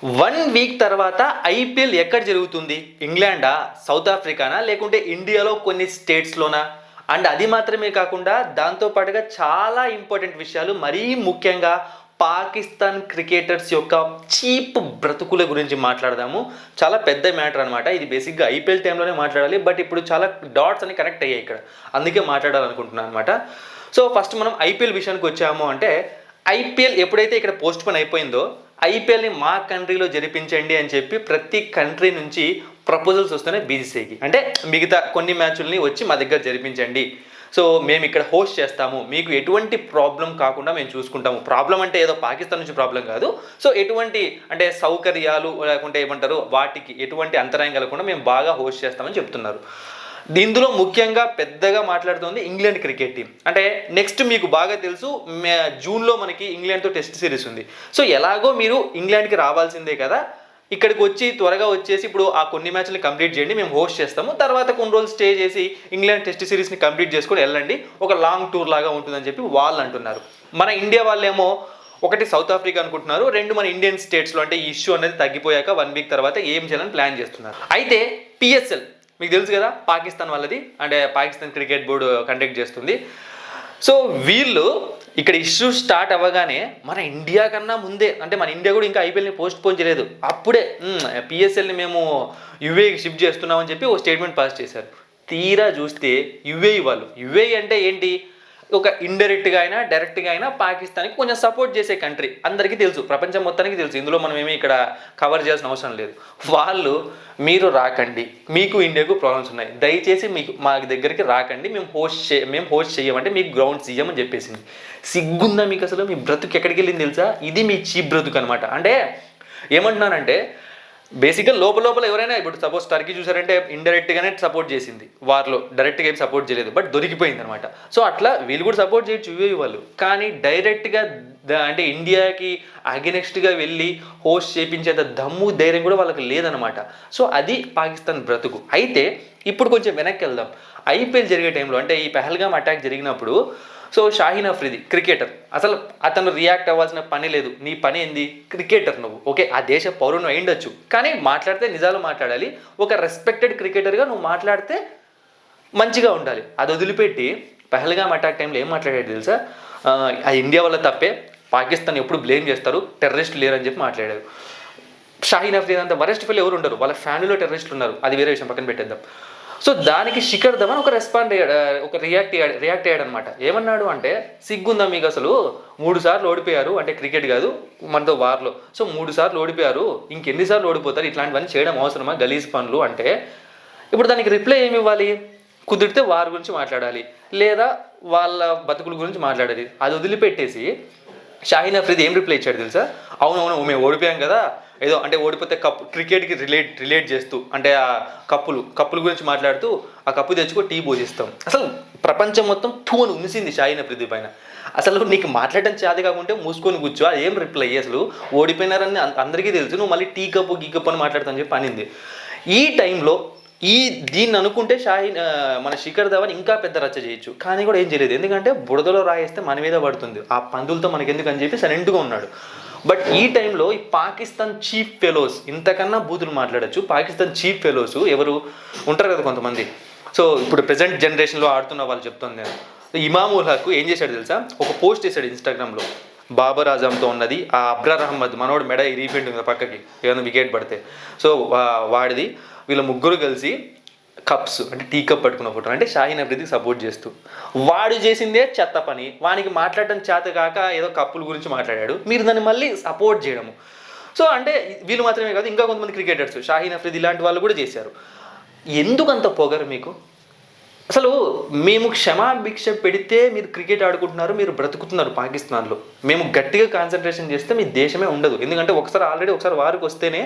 1 week తర్వాత IPL ఎక్కడ జరుగుతుంది? ఇంగ్లాండా? సౌత్ ఆఫ్రికానా? లేకుంటే ఇండియాలో కొన్ని స్టేట్స్‌లోనా? అండ్ అది మాత్రమే కాకుండా దాంతో పాటుగా చాలా ఇంపార్టెంట్ విషయాలు మరీ ముఖ్యంగా పాకిస్తాన్ క్రికెటర్స్ యొక్క చీప్ బ్రతుకుల గురించి మాట్లాడదాము. చాలా పెద్ద మ్యాటర్ అనమాట. ఇది బేసిక్‌గా ఐపీఎల్ టైంలోనే మాట్లాడాలి. బట్ ఇప్పుడు చాలా డాట్స్ అన్ని కనెక్ట్ అయ్యాయి ఇక్కడ. అందుకే మాట్లాడాలనుకుంటున్నాను అనమాట. సో ఫస్ట్ మనం ఐపీఎల్ విషయానికి వచ్చాము అంటే ఐపీఎల్ ఎప్పుడైతే ఇక్కడ పోస్ట్‌పోన్ అయిపోయిందో ఐపీఎల్ని మా కంట్రీలో జరిపించండి అని చెప్పి ప్రతి కంట్రీ నుంచి ప్రపోజల్స్ వస్తున్నాయి బీసీసీఐకి. అంటే మిగతా కొన్ని మ్యాచ్ల్ని వచ్చి మా దగ్గర జరిపించండి, సో మేము ఇక్కడ హోస్ట్ చేస్తాము, మీకు ఎటువంటి ప్రాబ్లం కాకుండా మేము చూసుకుంటాము. ప్రాబ్లం అంటే ఏదో పాకిస్తాన్ నుంచి ప్రాబ్లం కాదు. సో ఎటువంటి అంటే సౌకర్యాలు లేకుంటే ఏమంటారు వాటికి ఎటువంటి అంతరాయం కలగకుండా మేము బాగా హోస్ట్ చేస్తామని చెప్తున్నారు. ఇందులో ముఖ్యంగా పెద్దగా మాట్లాడుతుంది ఇంగ్లాండ్ క్రికెట్ టీం. అంటే నెక్స్ట్ మీకు బాగా తెలుసు జూన్లో మనకి ఇంగ్లాండ్తో టెస్ట్ సిరీస్ ఉంది. సో ఎలాగో మీరు ఇంగ్లాండ్కి రావాల్సిందే కదా, ఇక్కడికి వచ్చి త్వరగా వచ్చేసి ఇప్పుడు ఆ కొన్ని మ్యాచ్ని కంప్లీట్ చేయండి, మేము హోస్ట్ చేస్తాము, తర్వాత కొన్ని రోజులు స్టే చేసి ఇంగ్లాండ్ టెస్ట్ సిరీస్ని కంప్లీట్ చేసుకొని వెళ్ళండి, ఒక లాంగ్ టూర్ లాగా ఉంటుందని చెప్పి వాళ్ళు అంటున్నారు. మన ఇండియా వాళ్ళేమో ఒకటి సౌత్ ఆఫ్రికా అనుకుంటున్నారు, రెండు మన ఇండియన్ స్టేట్స్లో అంటే ఈ ఇష్యూ అనేది తగ్గిపోయాక 1 వీక్ తర్వాత ఏం చేయాలని ప్లాన్ చేస్తున్నారు. అయితే పిఎస్ఎల్ మీకు తెలుసు కదా, పాకిస్తాన్ వాళ్ళది, అంటే పాకిస్తాన్ క్రికెట్ బోర్డు కండక్ట్ చేస్తుంది. సో వీళ్ళు ఇక్కడ ఇష్యూ స్టార్ట్ అవ్వగానే మన ఇండియా కన్నా ముందే, అంటే మన ఇండియా కూడా ఇంకా ఐపీఎల్ని పోస్ట్ పోన్ చేయలేదు, అప్పుడే పిఎస్ఎల్ని మేము యుఏఈకి షిఫ్ట్ చేస్తున్నామని చెప్పి ఒక స్టేట్మెంట్ పాస్ చేశారు. తీరా చూస్తే యుఏఈ వాళ్ళు, యుఏఈ అంటే ఏంటి, ఒక ఇండైరెక్ట్గా అయినా డైరెక్ట్గా అయినా పాకిస్తాన్కి కొంచెం సపోర్ట్ చేసే కంట్రీ, అందరికీ తెలుసు, ప్రపంచం మొత్తానికి తెలుసు, ఇందులో మనం ఏమీ ఇక్కడ కవర్ చేయాల్సిన అవసరం లేదు. వాళ్ళు మీరు రాకండి, మీకు ఇండియాకు ప్రాబ్లమ్స్ ఉన్నాయి, దయచేసి మీకు మా దగ్గరికి రాకండి, మేము హోస్ట్ చేయమంటే మీకు గ్రౌండ్స్ ఇయ్యమని చెప్పేసింది. సిగ్గుందా మీకు అసలు? మీ బ్రతుకు ఎక్కడికి వెళ్ళింది తెలుసా? ఇది మీ చీప్ బ్రతుకు అనమాట. అంటే ఏమంటున్నానంటే బేసిక్గా లోపల ఎవరైనా ఇప్పుడు సపోజ్ టర్కీ చూసారంటే ఇండైరెక్ట్గానే సపోర్ట్ చేసింది వార్లో, డైరెక్ట్గా ఏం సపోర్ట్ చేయలేదు, బట్ దొరికిపోయింది అనమాట. సో అట్లా వీళ్ళు కూడా సపోర్ట్ చేయొచ్చు యుఏఈ వాళ్ళు, కానీ డైరెక్ట్గా అంటే ఇండియాకి అగెనెస్ట్గా వెళ్ళి హోస్ట్ చేయించేంత దమ్ము ధైర్యం కూడా వాళ్ళకి లేదనమాట. సో అది పాకిస్తాన్ బ్రతుకు. అయితే ఇప్పుడు కొంచెం వెనక్కి వెళ్దాం. ఐపీఎల్ జరిగే టైంలో అంటే ఈ పహల్గామ్ అటాక్ జరిగినప్పుడు సో షాహీన్ అఫ్రిది క్రికెటర్, అసలు అతను రియాక్ట్ అవ్వాల్సిన పని లేదు. నీ పని ఏంది? క్రికెటర్ నువ్వు, ఓకే ఆ దేశ పౌరును అయిండొచ్చు, కానీ మాట్లాడితే నిజాలు మాట్లాడాలి. ఒక రెస్పెక్టెడ్ క్రికెటర్గా నువ్వు మాట్లాడితే మంచిగా ఉండాలి. అది వదిలిపెట్టి పహల్గామ్ అటాక్ టైంలో ఏం మాట్లాడాడు తెలుసా? ఆ ఇండియా వల్ల తప్పే, పాకిస్తాన్ ఎప్పుడు బ్లేమ్ చేస్తారు, టెర్రరిస్టులు లేరని చెప్పి మాట్లాడారు. షాహీన్ అఫ్రిది అంత వరెస్ట్ ఫెయిల్ ఎవరు ఉండరు, వాళ్ళ ఫ్యామిలీలో టెర్రరిస్టులు ఉన్నారు, అది వేరే విషయం, పక్కన పెట్టేద్దాం. సో దానికి శిఖర్ ధవన్ ఒక రెస్పాండ్ అయ్యాడు, ఒక రియాక్ట్ అయ్యాడు అనమాట. ఏమన్నాడు అంటే, సిగ్గుందా మీకు అసలు, 3 సార్లు ఓడిపోయారు, అంటే క్రికెట్ కాదు మనతో వార్లో, సో 3 సార్లు ఓడిపోయారు, ఇంకెన్నిసార్లు ఓడిపోతారు, ఇట్లాంటివన్నీ చేయడం అవసరమా, గలీజ్ పనులు అంటే. ఇప్పుడు దానికి రిప్లై ఏమి ఇవ్వాలి? కుదిరితే వారి గురించి మాట్లాడాలి, లేదా వాళ్ళ బతుకుల గురించి మాట్లాడాలి. అది వదిలిపెట్టేసి షాహీన్ అఫ్రిది ఏం రిప్లై ఇచ్చాడు తెలుసా? అవునవును మేము ఓడిపోయాం కదా, ఏదో అంటే ఓడిపోతే కప్పు క్రికెట్కి రిలేట్ చేస్తూ, అంటే ఆ కప్పుల గురించి మాట్లాడుతూ ఆ కప్పు తెచ్చుకో టీ పోజిస్తాం. అసలు ప్రపంచం మొత్తం అని ఉనిసింది షాహీన్ అఫ్రిది పైన. అసలు నీకు మాట్లాడటం చేత కాకుంటే మూసుకొని కూర్చో, ఏం రిప్లై అసలు ఓడిపోయినారని అందరికీ తెలుసు, నువ్వు మళ్ళీ టీ కప్పు గీ కప్పు అని మాట్లాడతాను చెప్పి అనింది. ఈ టైంలో దీన్ని అనుకుంటే మన శిఖర్ ధవన్ ఇంకా పెద్ద రచ్చ చేయొచ్చు, కానీ కూడా ఏం చేయలేదు. ఎందుకంటే బురదలో రాయేస్తే మన మీద పడుతుంది, ఆ పందులతో మనకెందుకు అని చెప్పి సైలెంట్గా ఉన్నాడు. బట్ ఈ టైంలో ఈ పాకిస్తాన్ చీఫ్ ఫెలోస్ ఇంతకన్నా బూతులు మాట్లాడచ్చు. పాకిస్తాన్ చీఫ్ ఫెలోస్ ఎవరు ఉంటారు కదా కొంతమంది, సో ఇప్పుడు ప్రజెంట్ జనరేషన్లో ఆడుతున్న వాళ్ళు చెప్తాను నేను. ఇమామ్ ఉల్ హక్ ఏం చేశాడు తెలుసా? ఒక పోస్ట్ చేశాడు ఇన్స్టాగ్రామ్లో, బాబర్ ఆజంతో ఉన్నది, ఆ అబ్రార్ అహ్మద్ మనోడు మెడ ఇరిగిపోయింది కదా పక్కకి ఏదైనా వికెట్ పడితే, సో వాడిది, వీళ్ళ ముగ్గురు కలిసి కప్స్ అంటే టీ కప్ పట్టుకున్న ఫోటో, అంటే షాహీన్ అఫ్రిదికి సపోర్ట్ చేస్తూ. వాడు చేసిందే చెత్త పని, వానికి మాట్లాడటం చేత కాక ఏదో కప్పుల గురించి మాట్లాడాడు, మీరు దాన్ని మళ్ళీ సపోర్ట్ చేయడము. సో అంటే వీళ్ళు మాత్రమే కాదు, ఇంకా కొంతమంది క్రికెటర్స్ షాహీన్ అఫ్రిది ఇలాంటి వాళ్ళు కూడా చేశారు. ఎందుకంత పొగరు మీకు? అసలు మేము క్షమాభిక్ష పెడితే మీరు క్రికెట్ ఆడుకుంటున్నారు, మీరు బ్రతుకుతున్నారు పాకిస్తాన్లో. మేము గట్టిగా కాన్సన్ట్రేషన్ చేస్తే మీ దేశమే ఉండదు. ఎందుకంటే ఒకసారి వారికి వస్తేనే,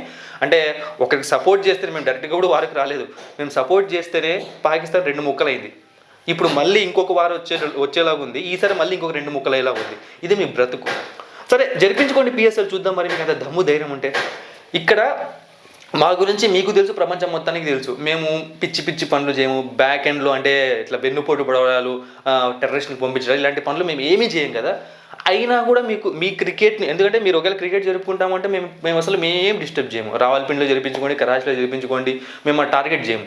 అంటే ఒకరికి సపోర్ట్ చేస్తేనే, మేము డైరెక్ట్గా కూడా వారికి రాలేదు, మేము సపోర్ట్ చేస్తేనే పాకిస్తాన్ 2 ముక్కలైంది. ఇప్పుడు మళ్ళీ ఇంకొక వారు వచ్చేలాగా ఉంది, ఈసారి మళ్ళీ ఇంకొక 2 ముక్కలు అయ్యేలాగా ఉంది. ఇది మీ బ్రతుకు. సరే జరిపించుకోండి పిఎస్ఎల్, చూద్దాం మరి మీకు అంత దమ్ము ధైర్యం ఉంటే. ఇక్కడ మా గురించి మీకు తెలుసు, ప్రపంచం మొత్తానికి తెలుసు, మేము పిచ్చి పనులు చేయము. బ్యాక్ ఎండ్లో అంటే ఇట్లా వెన్నుపోటు పడవడాలు, టెర్రరిస్ట్ని పంపించడాలు, ఇలాంటి పనులు మేము ఏమీ చేయం కదా. అయినా కూడా మీ క్రికెట్ని, ఎందుకంటే మీరు ఒకవేళ క్రికెట్ జరుపుకుంటామంటే మేము అసలు మేమేం డిస్టర్బ్ చేయము. రావల్పిండిలో జరిపించుకోండి, కరాచీలో జరిపించుకోండి, మేము ఆ టార్గెట్ చేయము.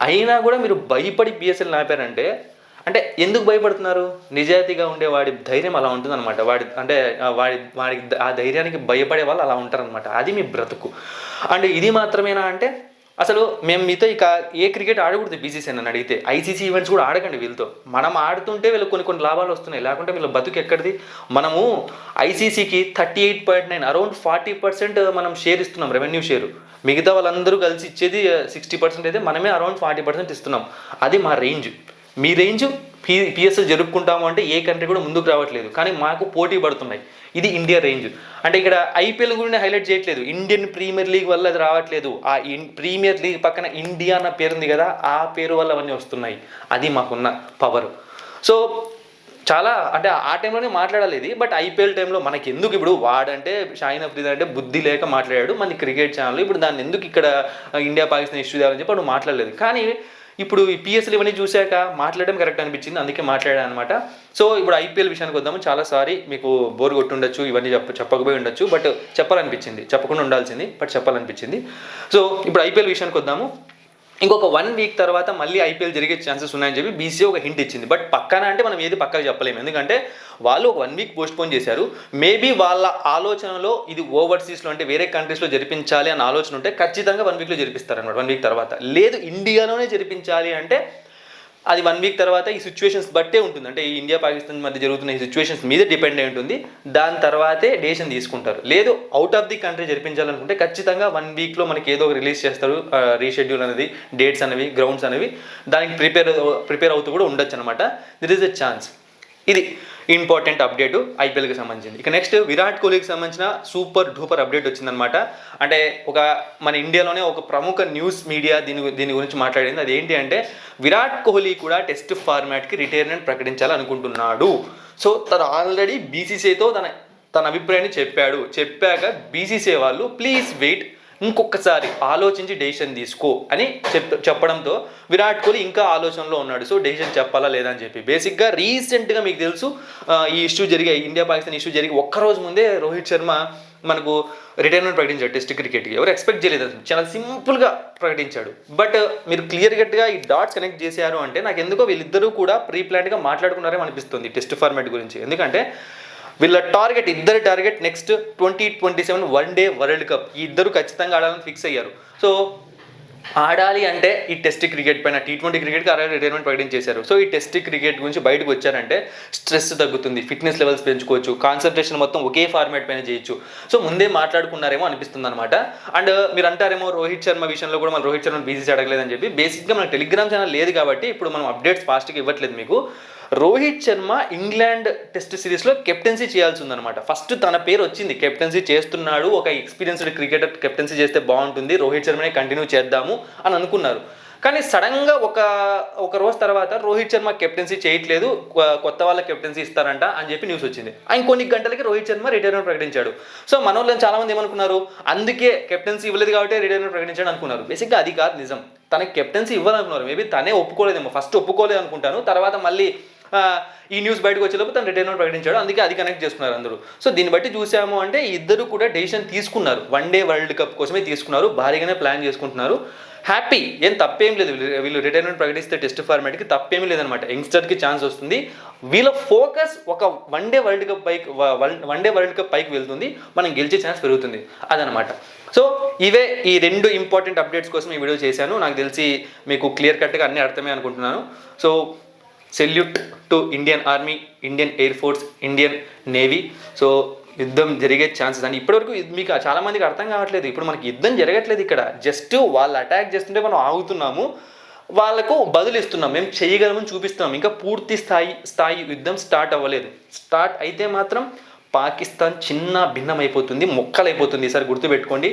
అయినా కూడా మీరు భయపడి పిఎస్ఎల్ ఆపారంటే అంటే ఎందుకు భయపడుతున్నారు? నిజాయితీగా ఉండే వాడి ధైర్యం అలా ఉంటుందన్నమాట. వాడికి ఆ ధైర్యానికి భయపడే వాళ్ళు అలా ఉంటారనమాట. అది మీ బ్రతుకు. అండ్ ఇది మాత్రమేనా అంటే అసలు మేము మీతో ఇక ఏ క్రికెట్ ఆడకూడదు బీసీసీ అని అడిగితే. ఐసీసీ ఈవెంట్స్ కూడా ఆడకండి వీళ్ళతో. మనం ఆడుతుంటే వీళ్ళకి కొన్ని లాభాలు వస్తున్నాయి, లేకుంటే వీళ్ళ బతుకు ఎక్కడిది? మనము ఐసీసీకి 38.9 అరౌండ్ 40% మనం షేర్ ఇస్తున్నాం, రెవెన్యూ షేరు. మిగతా వాళ్ళందరూ కలిసి ఇచ్చేది 60% అయితే మనమే అరౌండ్ 40% ఇస్తున్నాం. అది మా రేంజ్. మీ రేంజ్ పిఎస్ఎల్ జరుపుకుంటాము అంటే ఏ కంట్రీ కూడా ముందుకు రావట్లేదు, కానీ మాకు పోటీ పడుతున్నాయి. ఇది ఇండియా రేంజ్. అంటే ఇక్కడ ఐపీఎల్ గురించి హైలైట్ చేయట్లేదు, ఇండియన్ ప్రీమియర్ లీగ్ వల్ల అది రావట్లేదు. ఆ ప్రీమియర్ లీగ్ పక్కన ఇండియా అన్న పేరు ఉంది కదా, ఆ పేరు వల్ల అవన్నీ వస్తున్నాయి. అది మాకున్న పవర్. సో చాలా అంటే ఆ టైంలోనే మాట్లాడాలి ఇది. బట్ ఐపీఎల్ టైంలో మనకి ఎందుకు ఇప్పుడు వాడంటే షాహిన్ అఫ్రీది అంటే బుద్ధి లేక మాట్లాడాడు మన క్రికెట్ ఛానల్. ఇప్పుడు దాన్ని ఎందుకు ఇక్కడ ఇండియా పాకిస్తాన్ ఇష్యూ చేయాలని చెప్పి వాడు మాట్లాడలేదు. కానీ ఇప్పుడు ఈ పిఎస్ఎల్ ఇవన్నీ చూశాక మాట్లాడడం కరెక్ట్ అనిపించింది, అందుకే మాట్లాడాను అనమాట. సో ఇప్పుడు ఐపీఎల్ విషయానికి వద్దాము. చాలా సారీ మీకు బోర్ కొట్టుండొచ్చు, ఇవన్నీ చెప్పకపోయి ఉండొచ్చు, బట్ చెప్పాలనిపించింది. చెప్పకుండా ఉండాల్సింది, బట్ చెప్పాలనిపించింది. సో ఇప్పుడు ఐపీఎల్ విషయానికి వద్దాము. ఇంకొక 1 వీక్ తర్వాత మళ్ళీ ఐపీఎల్ జరిగే ఛాన్సెస్ ఉన్నాయని చెప్పి బీసీసీ ఒక హింట్ ఇచ్చింది. బట్ పక్కన అంటే మనం ఏది పక్కగా చెప్పలేము, ఎందుకంటే వాళ్ళు ఒక 1 వీక్ పోస్ట్పోన్ చేశారు. మేబీ వాళ్ళ ఆలోచనలో ఇది ఓవర్సీస్లో అంటే వేరే కంట్రీస్లో జరిపించాలి అన్న ఆలోచన ఉంటే ఖచ్చితంగా 1 వీక్లో జరిపిస్తారనమాట. 1 వీక్ తర్వాత. లేదు ఇండియాలోనే జరిపించాలి అంటే అది 1 వీక్ తర్వాత ఈ సిచ్యువేషన్స్ బట్టే ఉంటుంది. అంటే ఈ ఇండియా పాకిస్తాన్ మధ్య జరుగుతున్న ఈ సిచ్యువేషన్స్ మీద డిపెండ్ అయి ఉంటుంది. దాని తర్వాతే డెసిషన్ తీసుకుంటారు. లేదు అవుట్ ఆఫ్ ది కంట్రీ జరిపించాలనుకుంటే ఖచ్చితంగా 1 వీక్లో మనకి ఏదో ఒక రిలీజ్ చేస్తారు, రీషెడ్యూల్ అనేది, డేట్స్ అనేవి, గ్రౌండ్స్ అనేవి. దానికి ప్రిపేర్ అవుతూ కూడా ఉండొచ్చు అనమాట. దిర్ ఈజ్ ఎ ఛాన్స్. ఇది ఇంపార్టెంట్ అప్డేట్ ఐపీఎల్కి సంబంధించింది. ఇక నెక్స్ట్ విరాట్ కోహ్లీకి సంబంధించిన సూపర్ డూపర్ అప్డేట్ వచ్చిందనమాట. అంటే మన ఇండియాలోనే ఒక ప్రముఖ న్యూస్ మీడియా దీని గురించి మాట్లాడింది. అది ఏంటి అంటే విరాట్ కోహ్లీ కూడా టెస్ట్ ఫార్మాట్కి రిటైర్మెంట్ ప్రకటించాలనుకుంటున్నాడు. సో తను ఆల్రెడీ బీసీసీతో తన అభిప్రాయాన్ని చెప్పాక బీసీసీ వాళ్ళు ప్లీజ్ వెయిట్, ఇంకొకసారి ఆలోచించి డెసిషన్ తీసుకో అని చెప్పడంతో విరాట్ కోహ్లీ ఇంకా ఆలోచనలో ఉన్నాడు. సో డెసిషన్ చెప్పాలా లేదా అని చెప్పి. బేసిక్గా రీసెంట్గా మీకు తెలుసు ఈ ఇష్యూ ఇండియా పాకిస్తాన్ ఇష్యూ జరిగి ఒక్కరోజు ముందే రోహిత్ శర్మ మనకు రిటైర్మెంట్ ప్రకటించాడు టెస్ట్ క్రికెట్కి. ఎవరు ఎక్స్పెక్ట్ చేయలేదు, చాలా సింపుల్గా ప్రకటించాడు. బట్ మీరు క్లియర్ కట్గా ఈ డాట్స్ కనెక్ట్ చేశారు అంటే నాకు ఎందుకో వీళ్ళిద్దరూ కూడా ప్రీ ప్లాన్డ్గా మాట్లాడుకున్నారేమో అనిపిస్తుంది టెస్ట్ ఫార్మాట్ గురించి. ఎందుకంటే వీళ్ళ ఇద్దరి టార్గెట్ నెక్స్ట్ 2027 1-డే వరల్డ్ కప్. ఈ ఇద్దరు ఖచ్చితంగా ఆడాలని ఫిక్స్ అయ్యారు. సో ఆడాలి అంటే ఈ టెస్ట్ క్రికెట్ పైన T20 క్రికెట్కి ఆల్రెడీ రిటైర్మెంట్ ప్రకటించేశారు. సో ఈ టెస్ట్ క్రికెట్ గురించి బయటకు వచ్చారంటే స్ట్రెస్ తగ్గుతుంది, ఫిట్నెస్ లెవెల్స్ పెంచుకోవచ్చు, కాన్సన్ట్రేషన్ మొత్తం ఒకే ఫార్మాట్ పైన చేయొచ్చు. సో ముందే మాట్లాడుకున్నారేమో అనిపిస్తుంది అనమాట. అండ్ మీరు అంటారేమో రోహిత్ శర్మ విషయంలో కూడా మనం రోహిత్ శర్మ బీసీసీ అడగలేదని చెప్పి. బేసిక్గా మనకు టెలిగ్రామ్ ఛానల్ లేదు కాబట్టి ఇప్పుడు మనం అప్డేట్స్ ఫాస్ట్గా ఇవ్వట్లేదు మీకు. రోహిత్ శర్మ ఇంగ్లాండ్ టెస్ట్ సిరీస్లో కెప్టెన్సీ చేయాల్సి ఉందన్నమాట. ఫస్ట్ తన పేరు వచ్చింది, కెప్టెన్సీ చేస్తున్నాడు, ఒక ఎక్స్పీరియన్స్డ్ క్రికెటర్ కెప్టెన్సీ చేస్తే బాగుంటుంది, రోహిత్ శర్మనే కంటిన్యూ చేద్దాము అని అనుకున్నారు. కానీ సడన్గా ఒక రోజు తర్వాత రోహిత్ శర్మ కెప్టెన్సీ చేయట్లేదు, కొత్త వాళ్ళకి కెప్టెన్సీ ఇస్తారంట అని చెప్పి న్యూస్ వచ్చింది. ఇంకొన్ని గంటలకి రోహిత్ శర్మ రిటైర్మెంట్ ప్రకటించాడు. సో మన వాళ్ళని చాలామంది ఏమనుకున్నారు, అందుకే కెప్టెన్సీ ఇవ్వలేదు కాబట్టి రిటైర్మెంట్ ప్రకటించాడు అనుకున్నారు. బేసిక్గా అది కాదు నిజం. తనకి కెప్టెన్సీ ఇవ్వాలనుకున్నారు. మేబీ తనే ఒప్పుకోలేదేమో, ఫస్ట్ ఒప్పుకోలేదు అనుకుంటాను. తర్వాత మళ్ళీ ఈ న్యూస్ బయటకు వచ్చేలోపు తను రిటైర్మెంట్ ప్రకటించాడు, అందుకే అది కనెక్ట్ చేసుకున్నారు అందరూ. సో దీన్ని బట్టి చూసాము అంటే ఇద్దరు కూడా డెసిషన్ తీసుకున్నారు, 1-డే వరల్డ్ కప్ కోసమే తీసుకున్నారు, భారీగానే ప్లాన్ చేసుకుంటున్నారు. హ్యాపీ, ఏం తప్పేం లేదు. వీళ్ళు రిటైర్మెంట్ ప్రకటిస్తే టెస్ట్ ఫార్మాట్కి తప్పేమీ లేదనమాట. యంగ్స్టర్కి ఛాన్స్ వస్తుంది. వీళ్ళ ఫోకస్ ఒక 1-డే వరల్డ్ కప్ పైకి వెళ్తుంది, మనం గెలిచే ఛాన్స్ పెరుగుతుంది, అదనమాట. సో ఇవే ఈ 2 ఇంపార్టెంట్ అప్డేట్స్ కోసం ఈ వీడియో చేశాను. నాకు తెలిసి మీకు క్లియర్ కట్గా అన్నీ అర్థమే అనుకుంటున్నాను. So salute to Indian army, Indian air force, Indian navy. So యుద్ధం జరిగే ఛాన్సెస్ అని ఇప్పటివరకు మీకు చాలామందికి అర్థం కావట్లేదు. ఇప్పుడు మనకి యుద్ధం జరగట్లేదు ఇక్కడ, జస్ట్ వాళ్ళు అటాక్ చేస్తుంటే మనం ఆగుతున్నాము, వాళ్ళకు బదులు ఇస్తున్నాం, మేము చేయగలమని చూపిస్తున్నాం. ఇంకా పూర్తి స్థాయి యుద్ధం స్టార్ట్ అవ్వలేదు. స్టార్ట్ అయితే మాత్రం పాకిస్తాన్ చిన్న భిన్నమైపోతుంది, మొక్కలైపోతుంది. ఈసారి గుర్తుపెట్టుకోండి.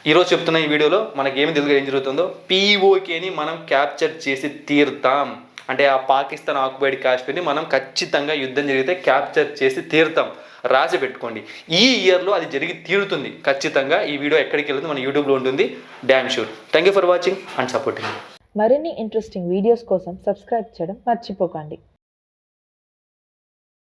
ఈరోజు చెప్తున్న ఈ వీడియోలో మనకేమి తెలుగు ఏం జరుగుతుందో, POKని మనం క్యాప్చర్ చేసి తీరుతాం. అంటే ఆ పాకిస్తాన్ ఆక్యుపైడ్ కాశ్మీర్ని మనం ఖచ్చితంగా యుద్ధం జరిగితే క్యాప్చర్ చేసి తీరుతాం. రాసి పెట్టుకోండి, ఈ ఇయర్లో అది జరిగి తీరుతుంది ఖచ్చితంగా. ఈ వీడియో ఎక్కడికి వెళ్తుంది, మన యూట్యూబ్లో ఉంటుంది, damn sure. Thank you for watching and supporting. మరిన్ని ఇంట్రెస్టింగ్ వీడియోస్ కోసం సబ్స్క్రైబ్ చేయడం మర్చిపోకండి.